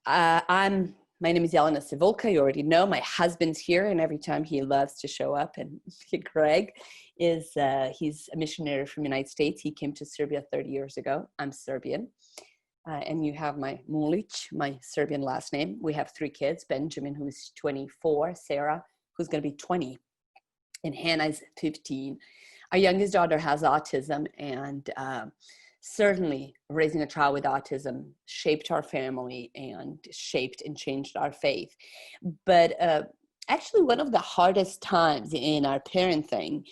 My name is Jelena Sivulka. You already know my husband's here, and every time he loves to show up. And Greg is he's a missionary from the United States. He came to Serbia 30 years ago. I'm Serbian, and you have my Mulic, my Serbian last name. We have 3 kids: Benjamin, who's 24, Sarah, who's going to be 20, and Hannah's 15. Our youngest daughter has autism, and certainly raising a child with autism shaped our family and shaped and changed our faith. But actually one of the hardest times in our parenting,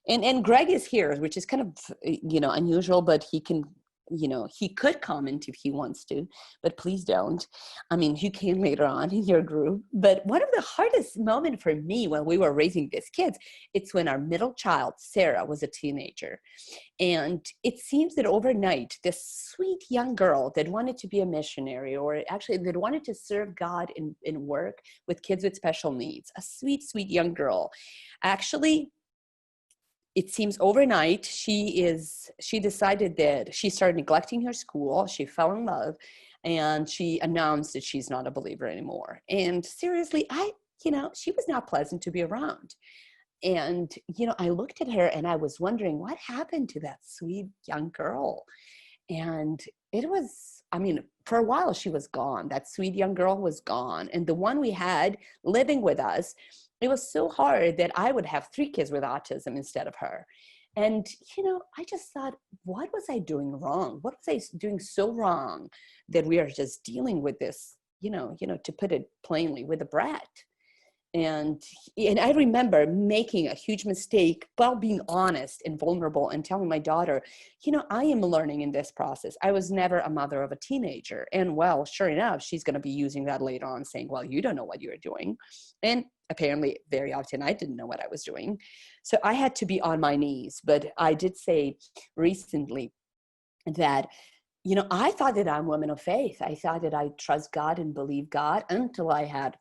and Greg is here, which is kind of, unusual, but he can, he could comment if he wants to, but please don't. I mean, you came later on in your group. But one of the hardest moments for me when we were raising these kids, it's when our middle child, Sarah, was a teenager. And it seems that overnight, this sweet young girl that wanted to be a missionary, or actually that wanted to serve God in work with kids with special needs, a sweet, sweet young girl, actually, it seems overnight, she decided that she started neglecting her school. She fell in love, and she announced that she's not a believer anymore. And seriously, she was not pleasant to be around. And, I looked at her and I was wondering what happened to that sweet young girl. And it was, for a while she was gone. That sweet young girl was gone. And the one we had living with us, it was so hard that I would have 3 kids with autism instead of her. And, I just thought, what was I doing wrong? What was I doing so wrong that we are just dealing with this, to put it plainly, with a brat? And I remember making a huge mistake while being honest and vulnerable and telling my daughter, I am learning in this process. I was never a mother of a teenager. And well, sure enough, she's going to be using that later on, saying, well, you don't know what you're doing. And apparently very often I didn't know what I was doing. So I had to be on my knees. But I did say recently that, I thought that I'm a woman of faith. I thought that I trust God and believe God until I had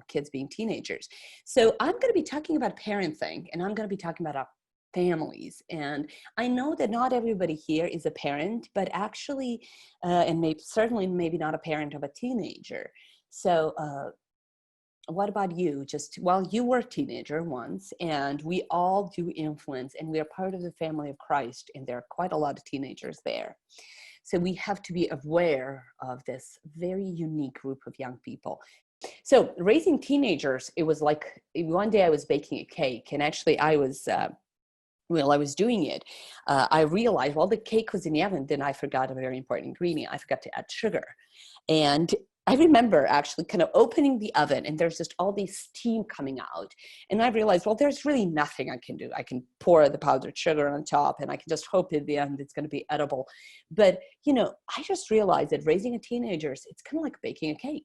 kids being teenagers. So I'm going to be talking about parenting, and I'm going to be talking about our families. And I know that not everybody here is a parent, but actually, and maybe not a parent of a teenager. So what about you? You were a teenager once, and we all do influence, and we are part of the family of Christ, and there are quite a lot of teenagers there. So we have to be aware of this very unique group of young people. So raising teenagers, it was like one day I was baking a cake, and actually I was, while I was doing it, I realized, the cake was in the oven, then I forgot a very important ingredient. I forgot to add sugar. And I remember actually kind of opening the oven, and there's just all this steam coming out. And I realized, there's really nothing I can do. I can pour the powdered sugar on top, and I can just hope at the end it's going to be edible. But, I just realized that raising a teenager, it's kind of like baking a cake.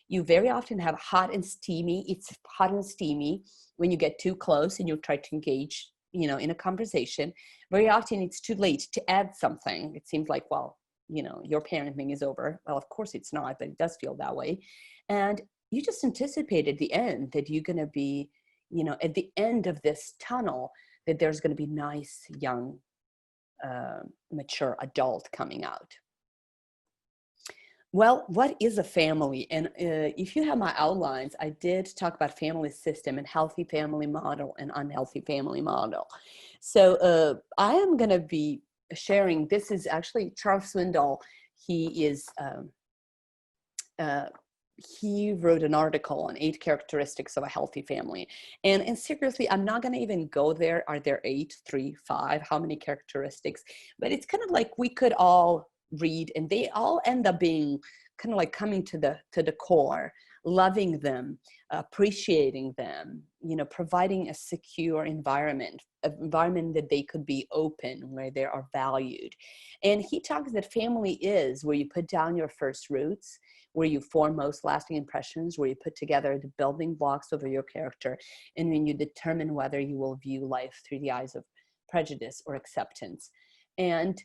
You very often have hot and steamy. It's hot and steamy when you get too close and you try to engage, in a conversation. Very often it's too late to add something. It seems like, your parenting is over. Well, of course it's not, but it does feel that way. And you just anticipate at the end that you're going to be, at the end of this tunnel, that there's going to be nice, young, mature adult coming out. Well, what is a family? And if you have my outlines, I did talk about family system and healthy family model and unhealthy family model. So I am going to be sharing, this is actually Charles Swindoll. He wrote an article on 8 characteristics of a healthy family. And seriously, I'm not going to even go there. Are there 8, 3, 5? How many characteristics? But it's kind of like we could all read, and they all end up being kind of like coming to the core, loving them, appreciating them, providing a secure environment that they could be open, where they are valued. And he talks that family is where you put down your first roots, where you form most lasting impressions, where you put together the building blocks of your character, and when you determine whether you will view life through the eyes of prejudice or acceptance. And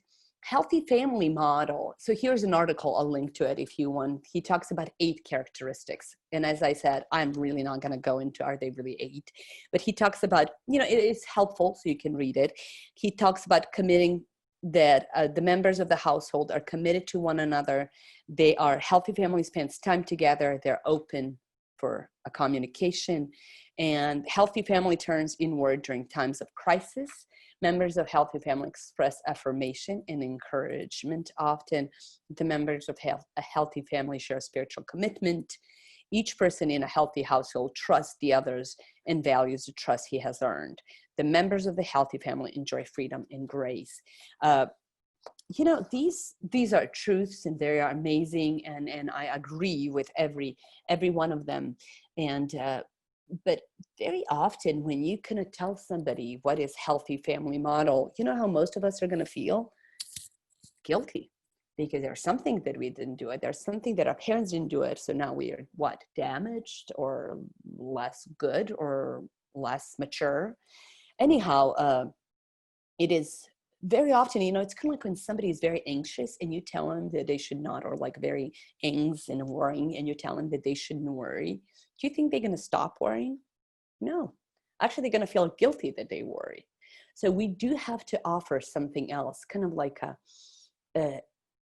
healthy family model. So here's an article, I'll link to it if you want. He talks about 8 characteristics. And as I said, I'm really not going to go into, are they really 8? But he talks about, it is helpful so you can read it. He talks about committing that the members of the household are committed to one another. They are healthy families, spends time together. They're open for a communication, and healthy family turns inward during times of crisis. Members of healthy family express affirmation and encouragement. Often the members of a healthy family share spiritual commitment. Each person in a healthy household trusts the others and values the trust he has earned. The members of the healthy family enjoy freedom and grace. You know, these are truths, and they are amazing, and I agree with every one of them. And but very often when you kind of tell somebody what is healthy family model, you know how most of us are going to feel? Guilty, because there's something that we didn't do it. There's something that our parents didn't do it. So now we are what, damaged or less good or less mature. Anyhow, it is very often, you know, it's kind of like when somebody is very anxious and you tell them that they should not, or like very anxious and worrying, and you tell them that they shouldn't worry. Do you think they're going to stop worrying? No. Actually, they're going to feel guilty that they worry. So we do have to offer something else, kind of like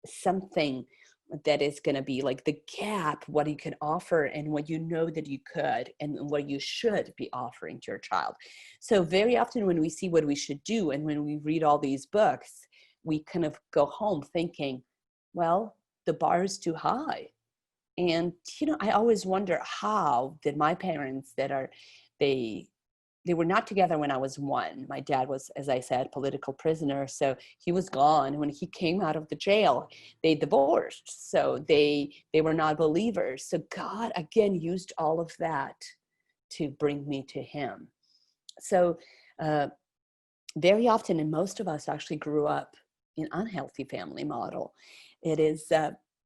something that is going to be like the gap, what you can offer and what you know that you could and what you should be offering to your child. So very often when we see what we should do and when we read all these books, we kind of go home thinking, well, the bar is too high. And, you know, I always wonder, how did my parents they were not together when I was 1. My dad was, as I said, political prisoner. So he was gone. When he came out of the jail, they divorced. So they were not believers. So God, again, used all of that to bring me to him. So very often, and most of us actually grew up in unhealthy family model. It is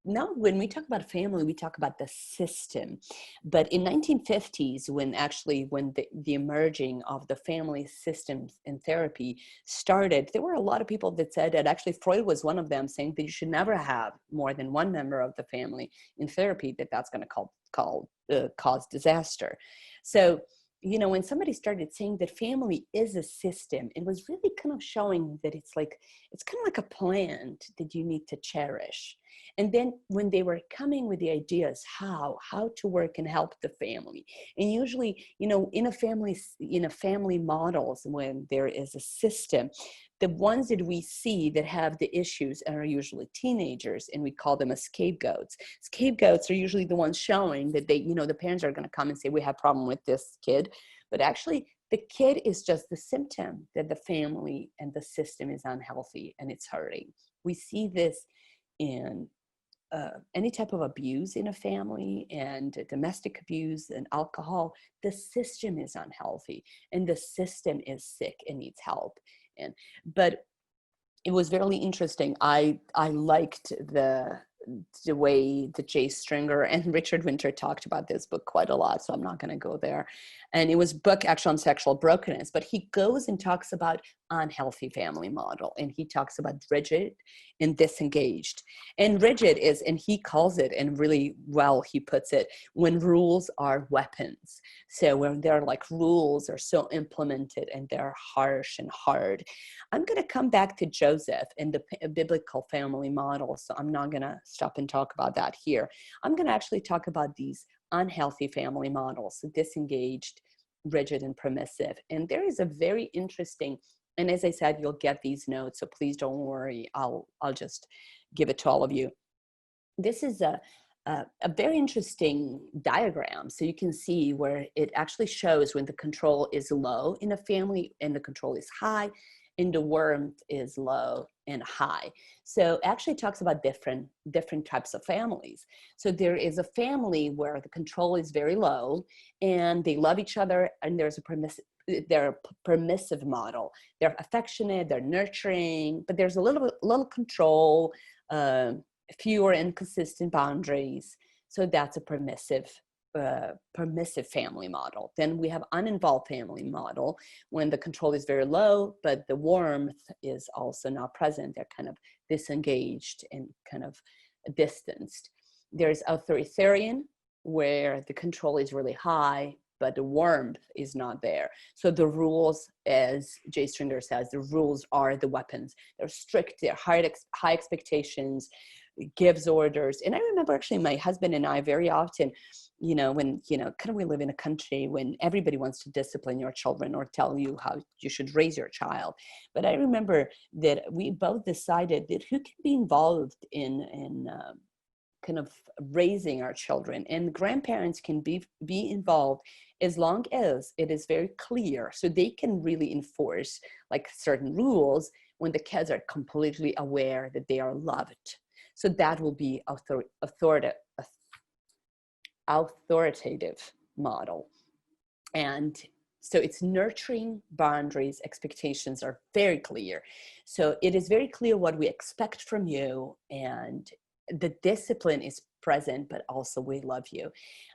now, when we talk about family, we talk about the system. But in 1950s, when the emerging of the family systems in therapy started, there were a lot of people that said that, actually Freud was one of them, saying that you should never have more than one member of the family in therapy, that's going to cause disaster. So, you know, when somebody started saying that family is a system, it was really kind of showing that it's kind of like a plant that you need to cherish. And then when they were coming with the ideas, how to work and help the family. And usually, you know, in a family models, when there is a system, the ones that we see that have the issues are usually teenagers, and we call them scapegoats. Scapegoats are usually the ones showing that the parents are going to come and say, we have a problem with this kid. But actually, the kid is just the symptom that the family and the system is unhealthy and it's hurting. We see this in any type of abuse in a family, and domestic abuse and alcohol. The system is unhealthy and the system is sick and needs help. But it was very interesting. I liked the way that Jay Stringer and Richard Winter talked about this book quite a lot, so I'm not going to go there. And it was a book actually on sexual brokenness, but he goes and talks about unhealthy family model, and he talks about rigid and disengaged. And rigid is, and he calls it, and really well he puts it, when rules are weapons. So when they're like rules are so implemented and they're harsh and hard. I'm going to come back to Joseph and the biblical family model, so I'm not going to stop and talk about that here. I'm going to actually talk about these unhealthy family models, so disengaged, rigid, and permissive. And there is a very interesting, and as I said, you'll get these notes, so please don't worry. I'll just give it to all of you. This is a very interesting diagram. So you can see where it actually shows when the control is low in a family and the control is high, and the warmth is low and high. So actually talks about different types of families. So there is a family where the control is very low and they love each other, and they're a permissive model. They're affectionate, they're nurturing, but there's a little control, fewer inconsistent boundaries. So that's a permissive family model. Then we have uninvolved family model, when the control is very low, but the warmth is also not present. They're kind of disengaged and kind of distanced. There's authoritarian, where the control is really high, but the warmth is not there. So the rules, as Jay Stringer says, the rules are the weapons. They're strict, they're high expectations, gives orders. And I remember actually my husband and I very often, when, kind of we live in a country when everybody wants to discipline your children or tell you how you should raise your child. But I remember that we both decided that who can be involved in kind of raising our children, and grandparents can be involved as long as it is very clear, so they can really enforce like certain rules when the kids are completely aware that they are loved. So that will be authoritative model. And so it's nurturing boundaries, expectations are very clear. So it is very clear what we expect from you, and the discipline is present, but also we love you.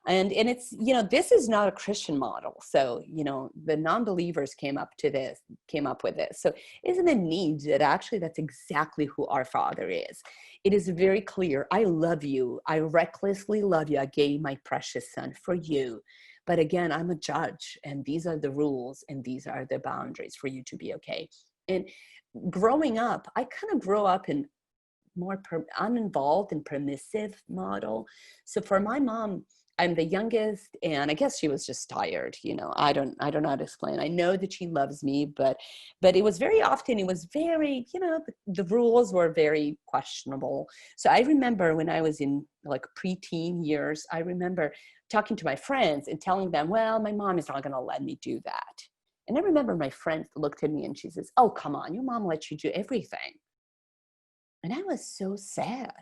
And it's, this is not a Christian model. So, the non-believers came up with this. So isn't it neat that actually that's exactly who our Father is? It is very clear. I love you. I recklessly love you. I gave my precious son for you. But again, I'm a judge, and these are the rules, and these are the boundaries for you to be okay. And growing up, I kind of grew up in more uninvolved and permissive model. So for my mom, I'm the youngest, and I guess she was just tired. I don't know how to explain. I know that she loves me, but it was very often, it was very, the rules were very questionable. So I remember when I was in like preteen years, I remember talking to my friends and telling them, well, my mom is not going to let me do that. And I remember my friend looked at me and she says, oh, come on, your mom lets you do everything. And I was so sad.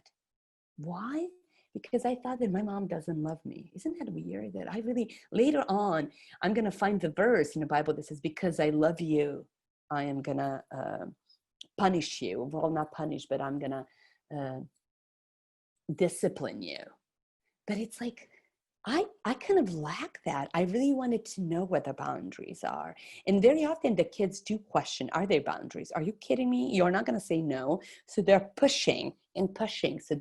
Why? Because I thought that my mom doesn't love me. Isn't that weird? That I really, later on, I'm going to find the verse in the Bible that says, because I love you, I am going to punish you. Well, not punish, but I'm going to discipline you. But it's like, I kind of lack that. I really wanted to know what the boundaries are. And very often the kids do question, are there boundaries? Are you kidding me? You're not going to say no. So they're pushing and pushing. So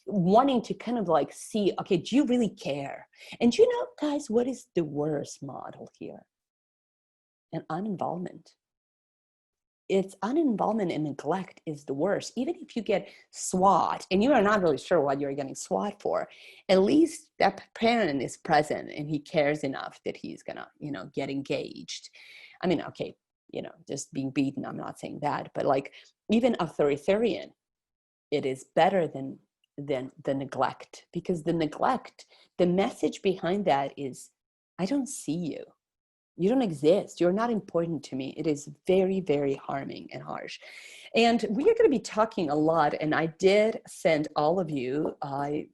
wanting to kind of like see, okay, do you really care? And guys, what is the worst model here? An uninvolvement. It's uninvolvement and neglect is the worst. Even if you get SWAT and you are not really sure what you're getting SWAT for, at least that parent is present and he cares enough that he's gonna, get engaged. I mean, okay, just being beaten, I'm not saying that, but like even authoritarian, it is better than the neglect, because the neglect, the message behind that is, I don't see you. You don't exist. You're not important to me. It is very, very harming and harsh. And we are going to be talking a lot. And I did send all of you, I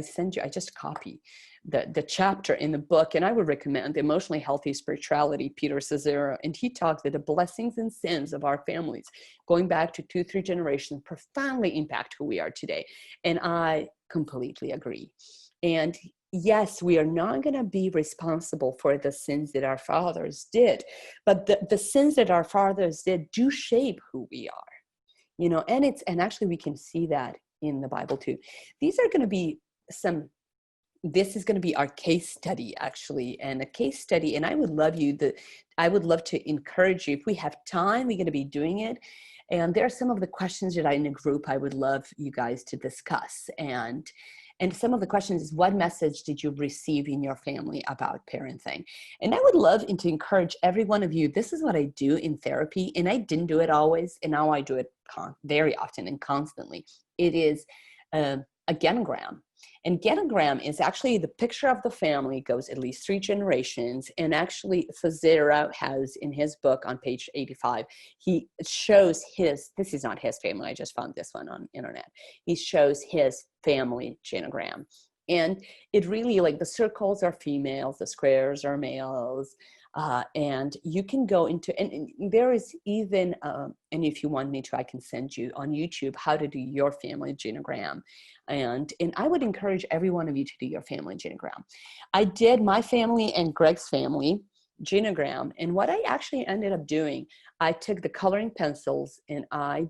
sent you, I just copied the chapter in the book. And I would recommend Emotionally Healthy Spirituality, Peter Scazzero. And he talks that the blessings and sins of our families, going back to 2-3 generations, profoundly impact who we are today. And I completely agree. And yes, we are not going to be responsible for the sins that our fathers did, but the sins that our fathers did do shape who we are, and actually we can see that in the Bible too. These are going to be this is going to be our case study actually, and a case study. And I would love to encourage you, if we have time, we're going to be doing it. And there are some of the questions that in a group I would love you guys to discuss. And some of the questions is, what message did you receive in your family about parenting? And I would love to encourage every one of you. This is what I do in therapy, and I didn't do it always, and now I do it very often and constantly. It is a genogram. And genogram is actually the picture of the family, goes at least 3 generations. And actually Scazzero has in his book on page 85, he shows this is not his family, I just found this one on internet. He shows his family genogram. And it really, like, the circles are females, the squares are males. And you can go into, and there is even, and if you want me to, I can send you on YouTube how to do your family genogram. And I would encourage every one of you to do your family genogram. I did my family and Greg's family genogram. And what I actually ended up doing, I took the coloring pencils and I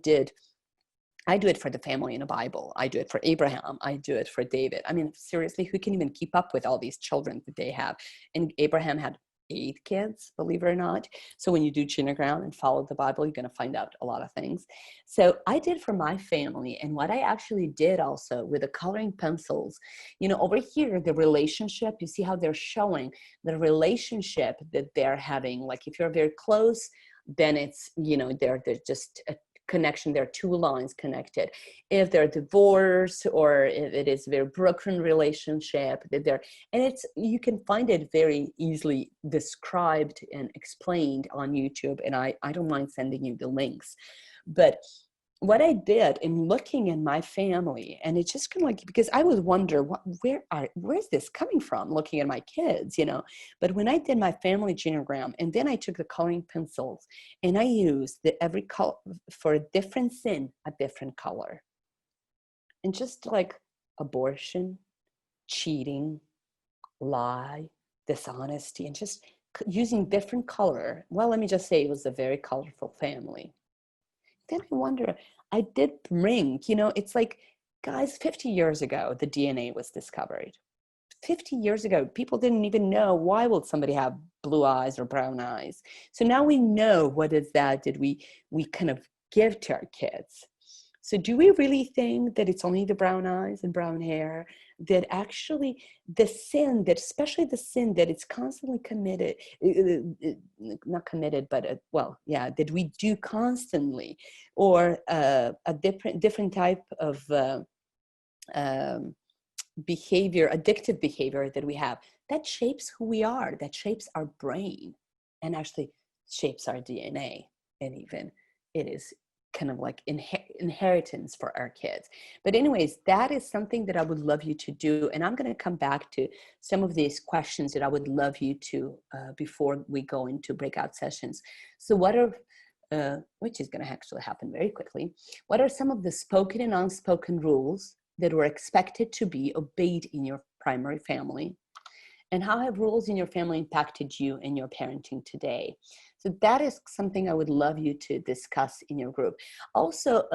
I do it for the family in the Bible. I do it for Abraham. I do it for David. I mean, seriously, who can even keep up with all these children that they have? And Abraham had 8 kids, believe it or not. So when you do genogram and follow the Bible, you're going to find out a lot of things. So I did for my family. And what I actually did also with the coloring pencils, over here, the relationship, you see how they're showing the relationship that they're having. Like if you're very close, then it's, they're just a connection. There are 2 lines connected. If they're divorced or if it is a very broken relationship, and you can find it very easily described and explained on YouTube. And I don't mind sending you the links. But what I did in looking in my family, and it's just kind of like, because I would wonder, where's this coming from, looking at my kids, But when I did my family genogram, and then I took the coloring pencils, and I used every color for a different sin, a different color. And just like abortion, cheating, lie, dishonesty, and just using different color. Well, let me just say it was a very colorful family. Then I wonder, I did bring, it's like, guys, 50 years ago, the DNA was discovered. 50 years ago, people didn't even know, why will somebody have blue eyes or brown eyes? So now we know what is that we kind of give to our kids. So do we really think that it's only the brown eyes and brown hair, that actually the sin, that especially the sin that it's constantly committed, not committed, but that we do constantly, or a different type of behavior, addictive behavior that we have, that shapes who we are, that shapes our brain, and actually shapes our DNA, and even it is kind of like inheritance for our kids. But anyways, that is something that I would love you to do. And I'm going to come back to some of these questions that I would love you to, before we go into breakout sessions. So what are, which is going to actually happen very quickly. What are some of the spoken and unspoken rules that were expected to be obeyed in your primary family? And how have rules in your family impacted you in your parenting today? So that is something I would love you to discuss in your group. Also,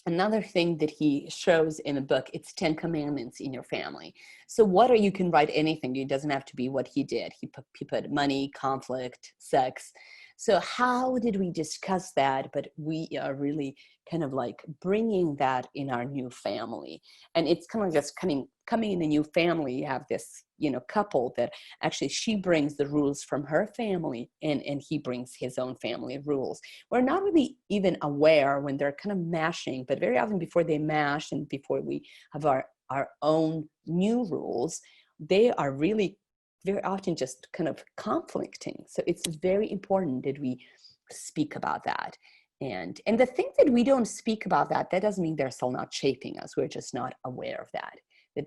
another thing that he shows in the book, it's 10 commandments in your family. So you can write anything. It doesn't have to be what he did. He put money, conflict, sex. So how did we discuss that? But we are really kind of like bringing that in our new family. And it's kind of just coming in a new family. You have this, couple that actually she brings the rules from her family, and he brings his own family rules. We're not really even aware when they're kind of mashing, but very often before they mash and before we have our own new rules, they are really very often just kind of conflicting. So it's very important that we speak about that. And the thing that we don't speak about that doesn't mean they're still not shaping us. We're just not aware of that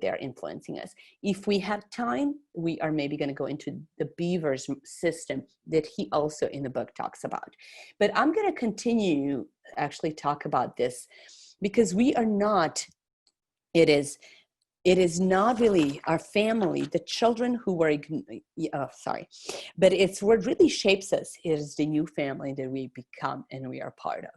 they're influencing us. If we have time, we are maybe going to go into the Beavers System that he also in the book talks about. But I'm going to continue actually talk about this, because we are not, it is not really our family, the children who were, but it's what really shapes us is the new family that we become and we are part of.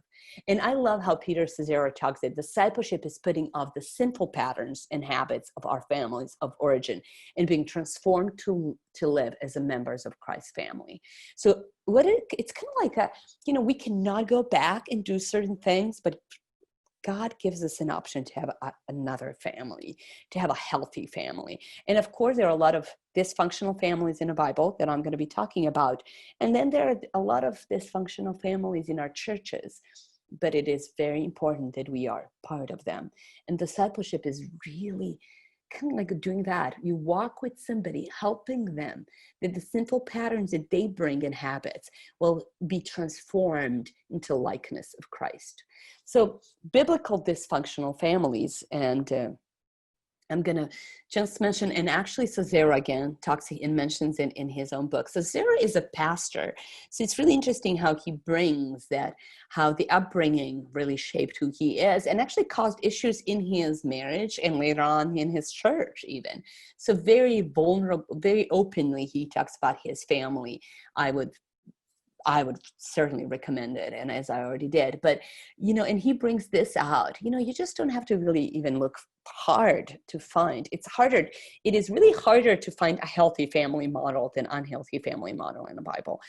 And I love how Peter Cesaro talks that discipleship is putting off the sinful patterns and habits of our families of origin and being transformed to live as members of Christ's family. So it's kind of like we cannot go back and do certain things, but God gives us an option to have another family, to have a healthy family. And of course, there are a lot of dysfunctional families in the Bible that I'm going to be talking about. And then there are a lot of dysfunctional families in our churches. But it is very important that we are part of them. And discipleship is really kind of like doing that. You walk with somebody, helping them, that the sinful patterns that they bring and habits will be transformed into likeness of Christ. So biblical dysfunctional families, and I'm going to just mention, and actually Cesaro again talks and mentions in his own book. Cesaro is a pastor. So it's really interesting how he brings that, how the upbringing really shaped who he is and actually caused issues in his marriage and later on in his church even. So very vulnerable, very openly he talks about his family. I would I would certainly recommend it. And as I already did, but, and he brings this out, you just don't have to really even look hard to find. It is really harder to find a healthy family model than unhealthy family model in the Bible.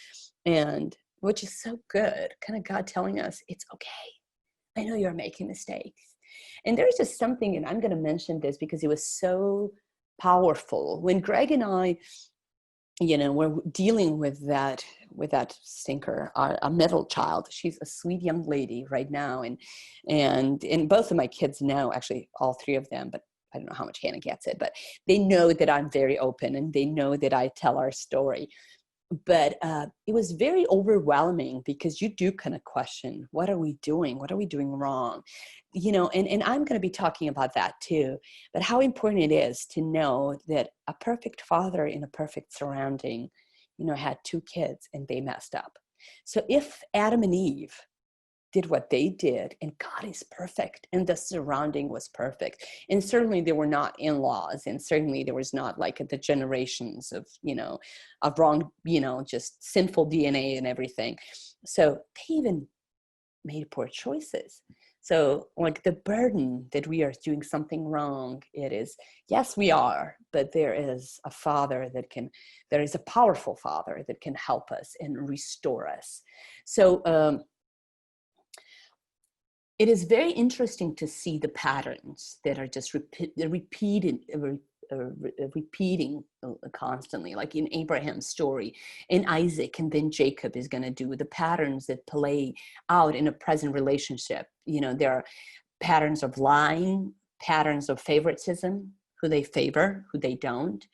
And which is so good, kind of God telling us it's okay. I know you're making mistakes. And there's just something, and I'm going to mention this because it was so powerful. When Greg and I, we're dealing with that stinker, a middle child. She's a sweet young lady right now. And both of my kids know, actually all three of them, but I don't know how much Hannah gets it, but they know that I'm very open and they know that I tell our story. But it was very overwhelming because you do kind of question, what are we doing? What are we doing wrong? And I'm going to be talking about that too, but how important it is to know that a perfect father in a perfect surrounding, had two kids and they messed up. So if Adam and Eve did what they did, and God is perfect, and the surrounding was perfect, and certainly there were not in-laws, and certainly there was not like the generations of of wrong, just sinful DNA and everything. So they even made poor choices. So like the burden that we are doing something wrong, it is, yes, we are, but there is a father there is a powerful father that can help us and restore us. So it is very interesting to see the patterns that are just repeating constantly, like in Abraham's story, in Isaac, and then Jacob is going to do the patterns that play out in a present relationship. There are patterns of lying, patterns of favoritism, who they favor, who they don't,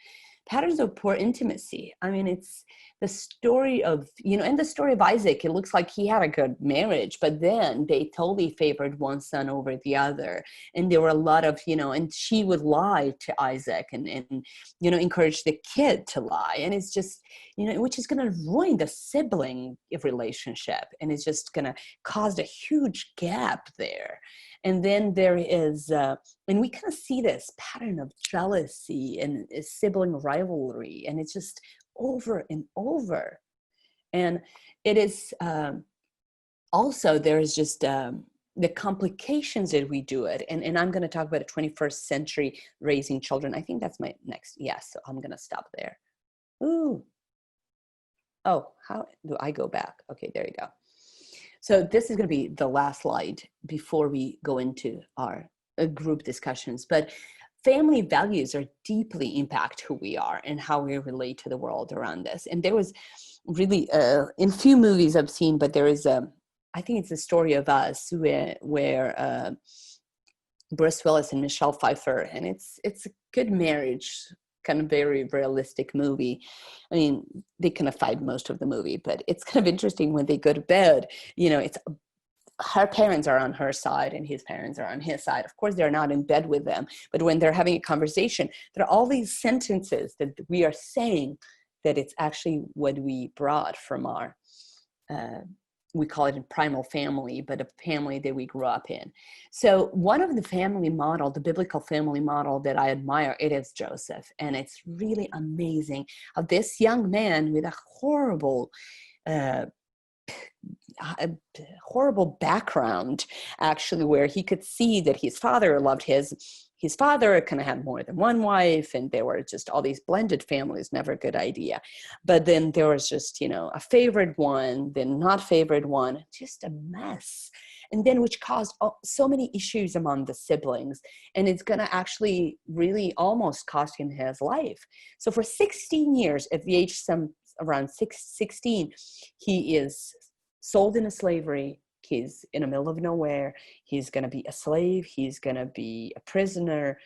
patterns of poor intimacy. I mean, it's the story of, in the story of Isaac, it looks like he had a good marriage, but then they totally favored one son over the other. And there were a lot of, and she would lie to Isaac and encourage the kid to lie. And it's just, which is going to ruin the sibling relationship. And it's just going to cause a huge gap there. And then there is, and we kind of see this pattern of jealousy and sibling rivalry, and it's just over and over. And it is also, there's just the complications that we do it. And I'm going to talk about a 21st century raising children. I think that's my next, yes, so I'm going to stop there. Ooh. Oh, how do I go back? Okay, there you go. So this is going to be the last slide before we go into our group discussions. But family values are deeply impact who we are and how we relate to the world around us. And there was really, in few movies I've seen, but there is I think it's the story of Us, where Bruce Willis and Michelle Pfeiffer, and it's a good marriage, kind of very realistic movie. I mean, they kind of fight most of the movie, but it's kind of interesting when they go to bed, it's her parents are on her side and his parents are on his side. Of course, they're not in bed with them, but when they're having a conversation, there are all these sentences that we are saying that it's actually what we brought from our, we call it a primal family, but a family that we grew up in. So one of the family model, the biblical family model that I admire, it is Joseph. And it's really amazing how this young man with a horrible background, actually, where he could see that his father loved his father, kind of had more than one wife, and there were just all these blended families, never a good idea. But then there was just, a favored one, then not favored one, just a mess. And then which caused so many issues among the siblings. And it's going to actually really almost cost him his life. So for 16 years, at the age around 16, he is sold into slavery. He's in the middle of nowhere. He's going to be a slave. He's going to be a prisoner.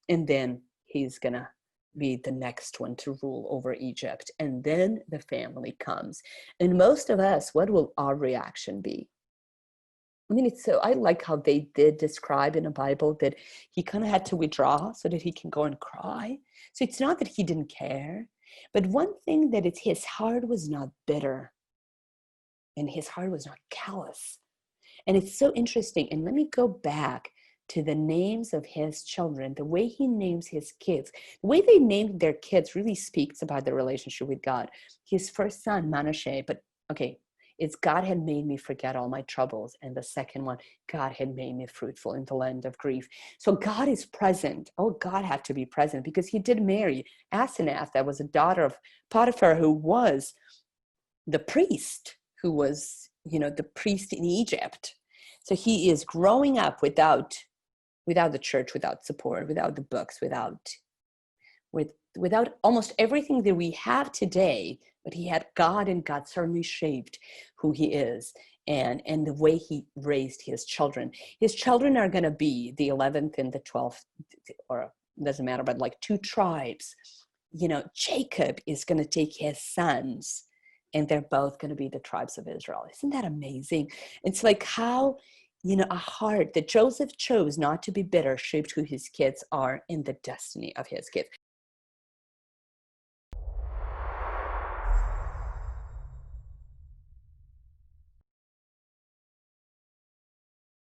And then he's going to be the next one to rule over Egypt. And then the family comes. And most of us, what will our reaction be? I mean, I like how they did describe in the Bible that he kind of had to withdraw so that he can go and cry. So it's not that he didn't care, but one thing that his heart was not bitter and his heart was not callous. And it's so interesting. And let me go back to the names of his children, the way he names his kids. The way they named their kids really speaks about their relationship with God. His first son, Manasseh, but okay, It's God had made me forget all my troubles. And the second one, God had made me fruitful in the land of grief. So God is present. Oh, God had to be present because he did marry Asenath, that was a daughter of Potiphar, who was the priest, who was, the priest in Egypt. So he is growing up without the church, without support, without the books, without almost everything that we have today, but he had God, and God certainly shaped who he is and the way he raised his children. His children are going to be the 11th and the 12th, or doesn't matter, but like two tribes. Jacob is going to take his sons, and they're both going to be the tribes of Israel. Isn't that amazing? It's like how, a heart that Joseph chose not to be bitter shaped who his kids are and the destiny of his kids.